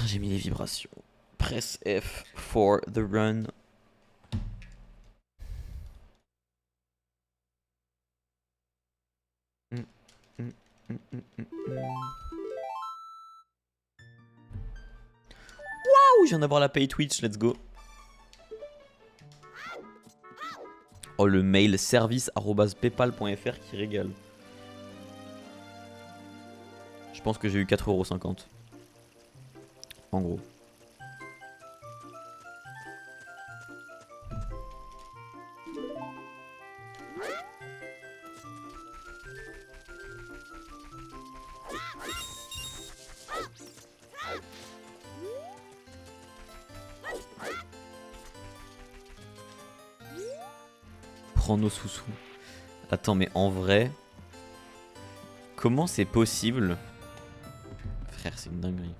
j'ai mis les vibrations. Press F for the run. Waouh, je viens d'avoir la pay Twitch, let's go. Oh, le mail service@paypal.fr qui régale. Je pense que j'ai eu 4,50 €. En gros. Prends nos sous-sous. Attends, mais en vrai, comment c'est possible? Frère, c'est une dinguerie.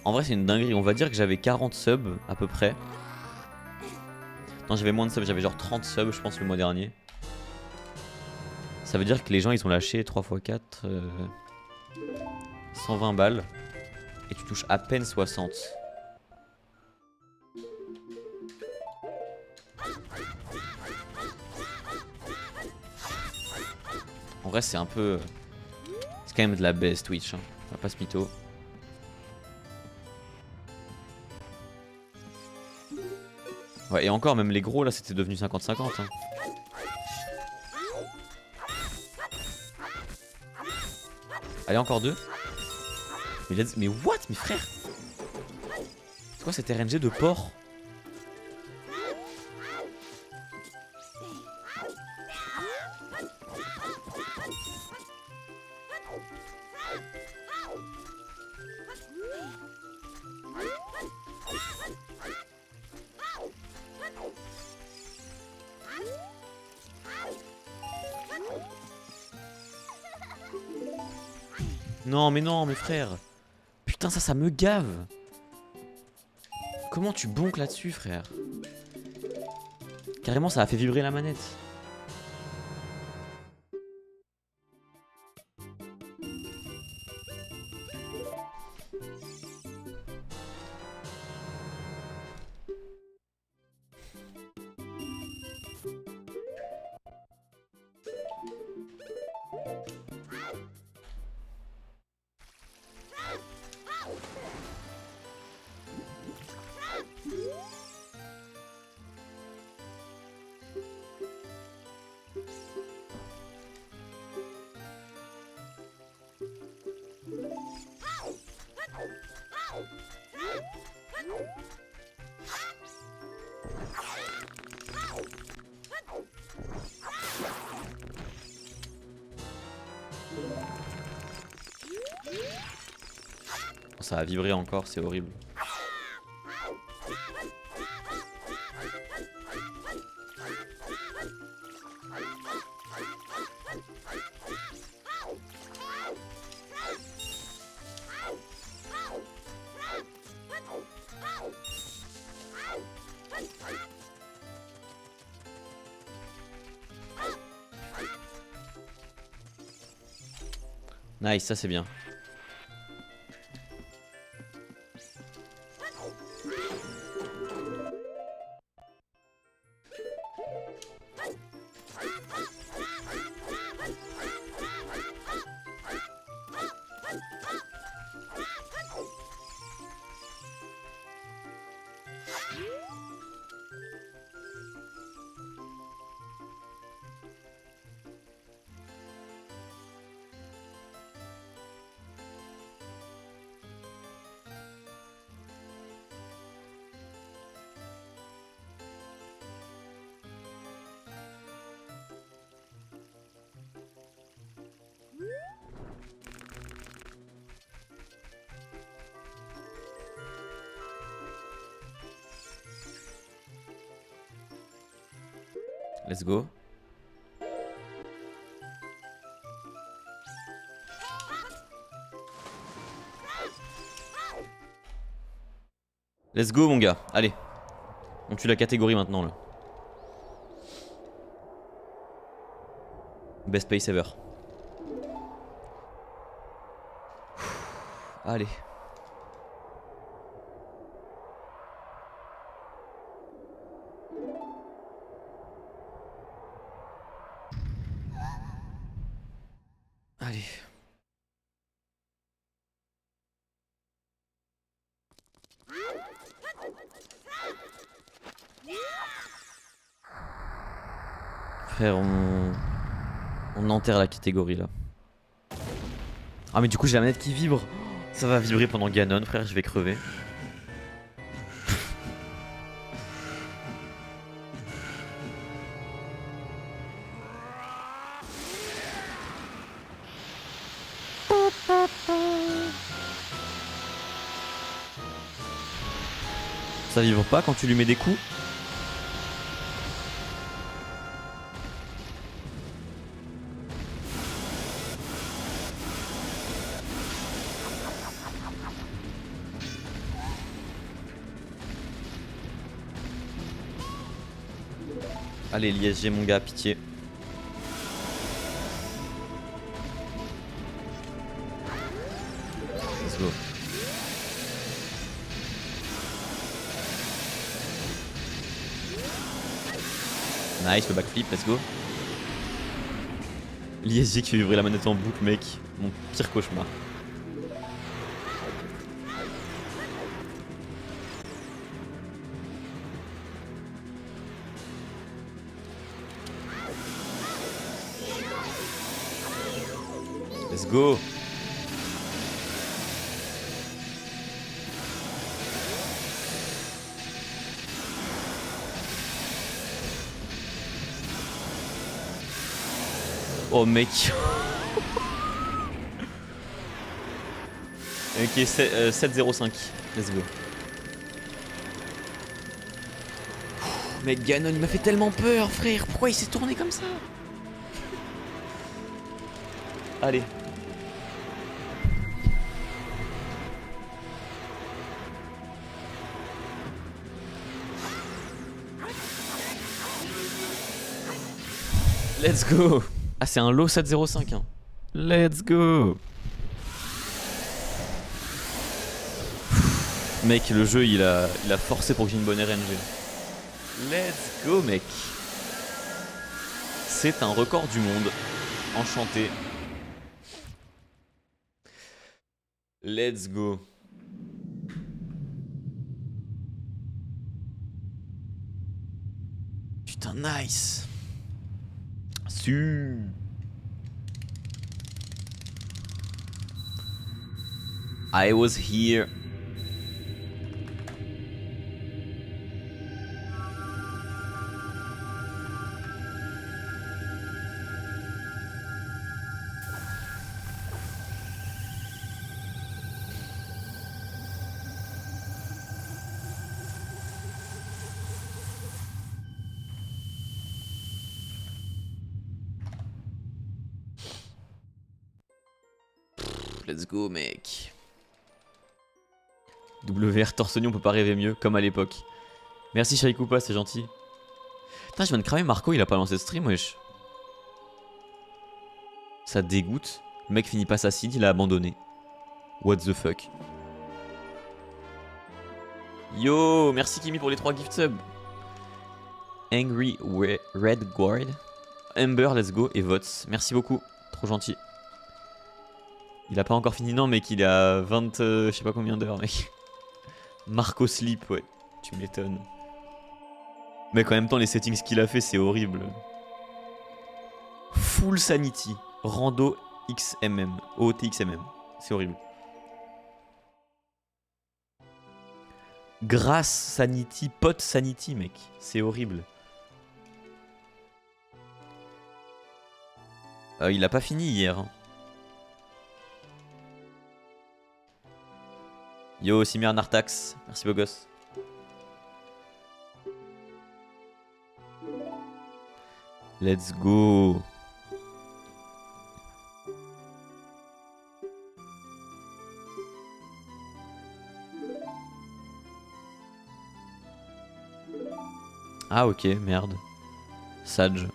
En vrai, c'est une dinguerie. On va dire que j'avais 40 subs à peu près. Non, j'avais moins de subs, j'avais genre 30 subs, je pense, le mois dernier. Ça veut dire que les gens, ils ont lâché 3 x 4, 120 balles. Et tu touches à peine 60. En vrai, c'est un peu... C'est quand même de la baisse Twitch, hein. On va pas se mytho. Ouais, et encore, même les gros, là, c'était devenu 50-50. Hein. Allez, encore deux. Mais what? Mais frère! C'est quoi cette RNG de porc? Non, mais frère! Putain, ça me gave! Comment tu bonques là-dessus, frère? Carrément, ça a fait vibrer la manette. Ça a vibré encore, c'est horrible. Nice, ça c'est bien. Let's go. Let's go mon gars, allez. On tue la catégorie maintenant là. Best pace ever. Allez. Allez. Frère, on enterre la catégorie là. Ah mais du coup j'ai la manette qui vibre. Ça va vibrer pendant Ganon, frère, je vais crever. Ça vibre pas quand tu lui mets des coups? Allez l'ISG mon gars, pitié. Let's go. Nice le backflip, let's go. L'ISG qui fait vibrer la manette en boucle mec, mon pire cauchemar. Let's go. Oh mec. Ok, 7-0-5. Let's go. Mec, Ganon il m'a fait tellement peur frère. Pourquoi il s'est tourné comme ça? Allez. Let's go. Ah c'est un low 7-0-5 hein. Let's go. Mec le jeu il a forcé pour que j'ai une bonne RNG. Let's go mec. C'est un record du monde. Enchanté. Let's go. Putain nice. I was here. Let's go mec. WR Torsoni, on peut pas rêver mieux, comme à l'époque. Merci Shaikupa, c'est gentil. Putain, je viens de cramer Marco, il a pas lancé de stream, wesh. Ça dégoûte. Le mec finit pas sa seed, il a abandonné. What the fuck. Yo, merci Kimi pour les 3 gift subs. Angry Red Guard. Ember, let's go. Et Vots, merci beaucoup. Trop gentil. Il a pas encore fini, non, mec, il est à 20, je sais pas combien d'heures, mec. Marco Sleep, ouais, tu m'étonnes. Mec, en même temps, les settings qu'il a fait, c'est horrible. Full Sanity, Rando XMM, OTXMM, c'est horrible. Grass Sanity, Pot Sanity, mec, c'est horrible. Il a pas fini hier. Hein. Yo, Simir Nartax, merci beau gosse. Let's go. Ah ok, merde. Sage.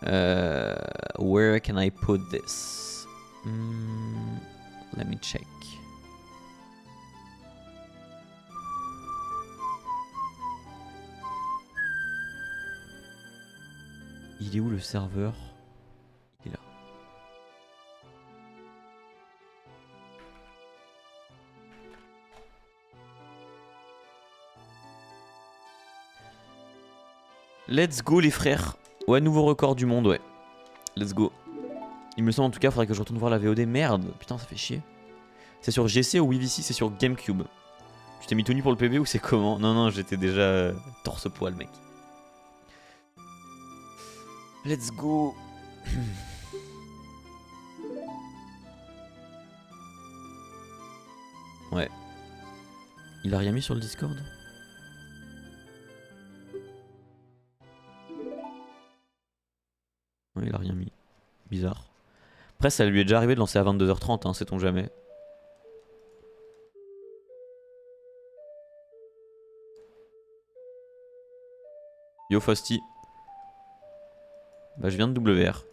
Where can I put this? Let me check. Il est où le serveur? Il est là. Let's go les frères. Ouais, nouveau record du monde, ouais. Let's go. Il me semble en tout cas, faudrait que je retourne voir la VOD. Merde, putain, ça fait chier. C'est sur GC ou WVC, c'est sur GameCube. Tu t'es mis tout nu pour le PB ou c'est comment? Non, non, j'étais déjà torse-poil, mec. Let's go. Ouais. Il a rien mis sur le Discord? Ouais, il a rien mis. Bizarre. Après, ça lui est déjà arrivé de lancer à 22h30, hein, sait-on jamais. Yo Fosty. Bah je viens de WR.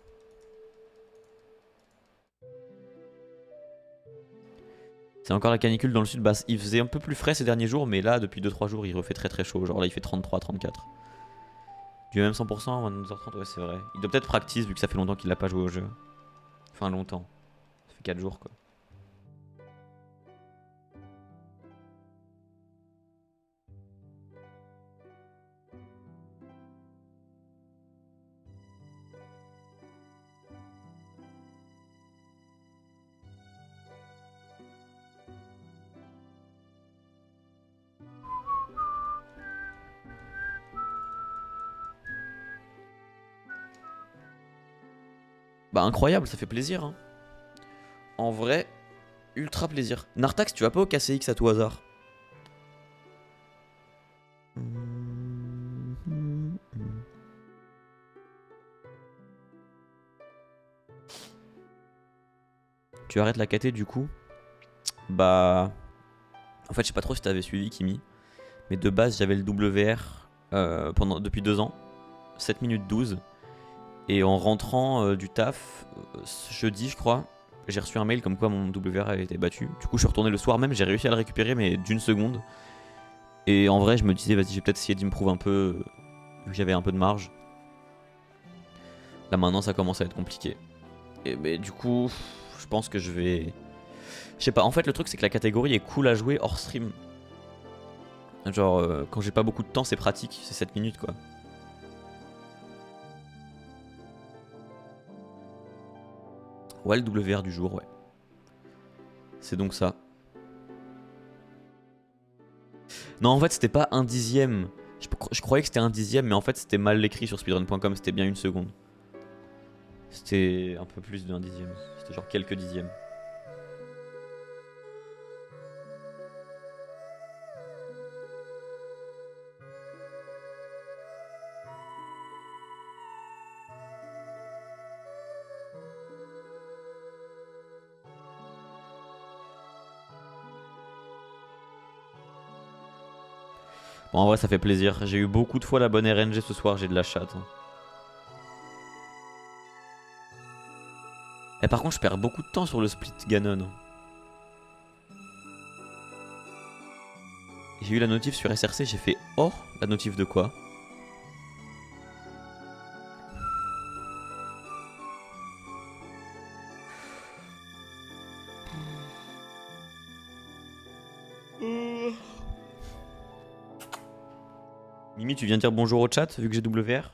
C'est encore la canicule dans le sud. Bah il faisait un peu plus frais ces derniers jours, mais là depuis 2-3 jours il refait très très chaud. Genre là il fait 33-34. Du même 100% à 22h30, ouais c'est vrai. Il doit peut-être practice vu que ça fait longtemps qu'il a pas joué au jeu. Enfin longtemps. Ça fait 4 jours quoi. Bah incroyable, ça fait plaisir hein. En vrai, ultra plaisir. Nartax, tu vas pas au KCX à tout hasard? Tu arrêtes la KT du coup? Bah... En fait je sais pas trop si t'avais suivi Kimi. Mais de base j'avais le WR depuis 2 ans. 7 minutes 12. Et en rentrant du taf, jeudi je crois, j'ai reçu un mail comme quoi mon WR avait été battu. Du coup je suis retourné le soir même, j'ai réussi à le récupérer mais d'une seconde. Et en vrai je me disais vas-y je vais peut-être essayer d'improve un peu, vu que j'avais un peu de marge. Là maintenant ça commence à être compliqué. Et mais du coup je pense que je vais... Je sais pas, en fait le truc c'est que la catégorie est cool à jouer hors stream. Genre quand j'ai pas beaucoup de temps c'est pratique, c'est 7 minutes quoi. Ouais, le WR du jour, ouais. C'est donc ça. Non, en fait, c'était pas un dixième. Je croyais que c'était un dixième, mais en fait, c'était mal écrit sur speedrun.com. C'était bien 1 seconde. C'était un peu plus d'un dixième. C'était genre quelques dixièmes. Bon, en vrai, ça fait plaisir. J'ai eu beaucoup de fois la bonne RNG ce soir. J'ai de la chatte. Hein. Et par contre, je perds beaucoup de temps sur le split Ganon. J'ai eu la notif sur SRC. J'ai fait oh, la notif de quoi? Mimi, tu viens dire bonjour au chat vu que j'ai WR?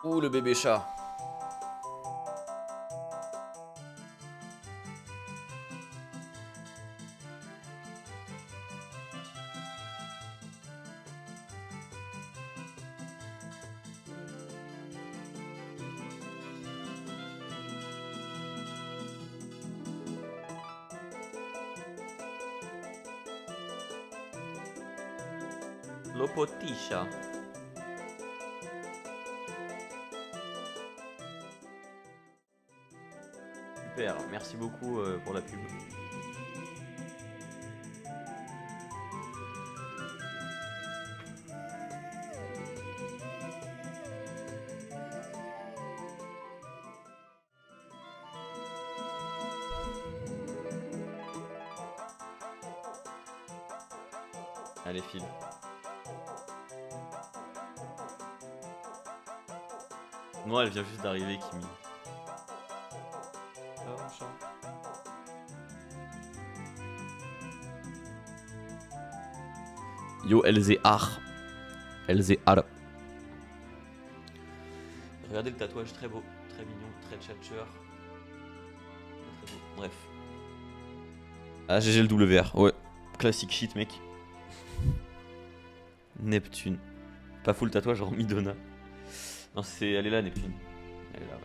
Ouh, le bébé chat. Lopotisha. Super, merci beaucoup pour la pub. Allez, file. Non, elle vient juste d'arriver, Kimi. Ah, mon chat. Yo, Elzéar. Elzéar. Regardez le tatouage, très beau, très mignon, très tchatcheur. Très beau, bref. Ah, GG le WR, ouais. Classique shit, mec. Neptune. Pas full tatouage, genre Midona. Non, elle est là, Neptune. Elle est là, ouais.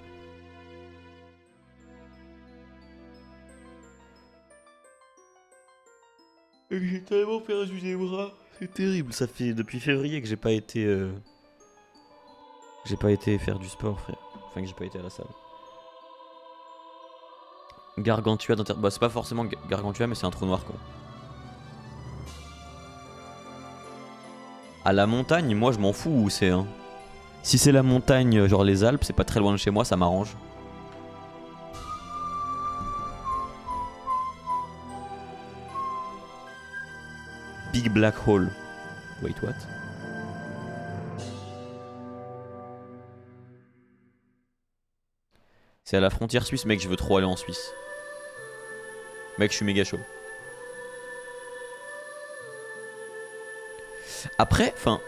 J'ai tellement perdu des bras. C'est terrible. Ça fait depuis février que j'ai pas été... J'ai pas été faire du sport, frère. Enfin, que j'ai pas été à la salle. Gargantua dans Bah, c'est pas forcément Gargantua, mais c'est un trou noir, quoi. À la montagne, moi, je m'en fous où c'est, hein. Si c'est la montagne, genre les Alpes, c'est pas très loin de chez moi, ça m'arrange. Big Black Hole. Wait, what? C'est à la frontière suisse, mec, je veux trop aller en Suisse. Mec, je suis méga chaud. Après, enfin...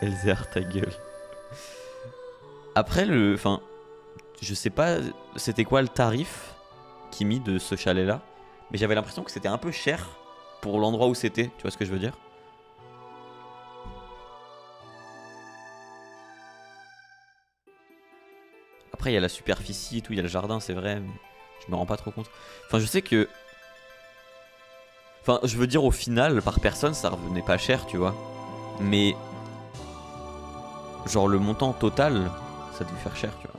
Elzéar, ta gueule. Après, enfin... Je sais pas c'était quoi le tarif Kimi de ce chalet là, mais j'avais l'impression que c'était un peu cher pour l'endroit où c'était, tu vois ce que je veux dire? Après il y a la superficie et tout, il y a le jardin, c'est vrai, mais je me rends pas trop compte. Enfin je sais que... Enfin je veux dire au final par personne ça revenait pas cher, tu vois. Mais... Genre le montant total, ça devait faire cher, tu vois.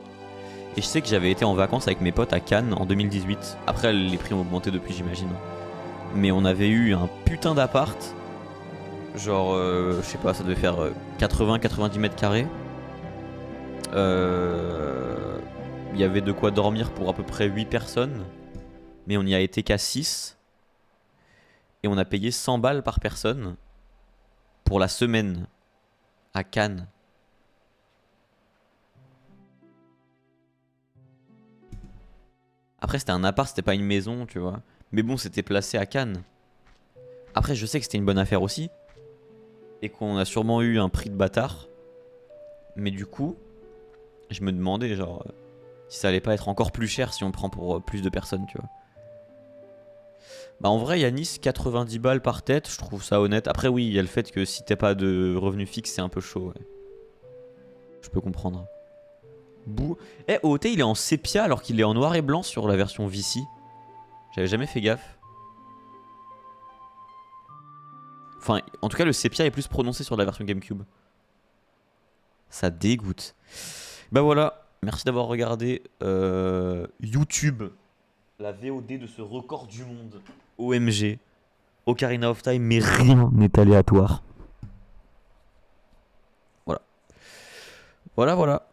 Et je sais que j'avais été en vacances avec mes potes à Cannes en 2018. Après les prix ont augmenté depuis, j'imagine. Mais on avait eu un putain d'appart. Genre, je sais pas, ça devait faire 80-90 mètres carrés. Il y avait de quoi dormir pour à peu près 8 personnes. Mais on n'y a été qu'à 6. Et on a payé 100 balles par personne pour la semaine à Cannes. Après, c'était un appart, c'était pas une maison, tu vois. Mais bon, c'était placé à Cannes. Après, je sais que c'était une bonne affaire aussi. Et qu'on a sûrement eu un prix de bâtard. Mais du coup, je me demandais, genre, si ça allait pas être encore plus cher si on prend pour plus de personnes, tu vois. Bah, en vrai, Yanis, 90 balles par tête, je trouve ça honnête. Après, oui, il y a le fait que si t'as pas de revenu fixe, c'est un peu chaud, ouais. Je peux comprendre. Bouh. Eh, OT, il est en sépia alors qu'il est en noir et blanc sur la version VC. J'avais jamais fait gaffe. Enfin, en tout cas, le sépia est plus prononcé sur la version GameCube. Ça dégoûte. Bah voilà, merci d'avoir regardé YouTube, la VOD de ce record du monde. OMG, Ocarina of Time, mais rien n'est aléatoire. Voilà. Voilà, voilà.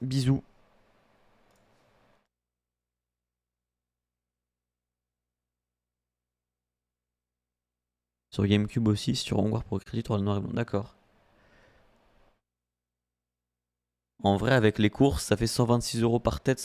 Bisous. Sur GameCube aussi, sur Onward pour crédit, le noir et blanc. D'accord. En vrai, avec les courses, ça fait 126 € par tête.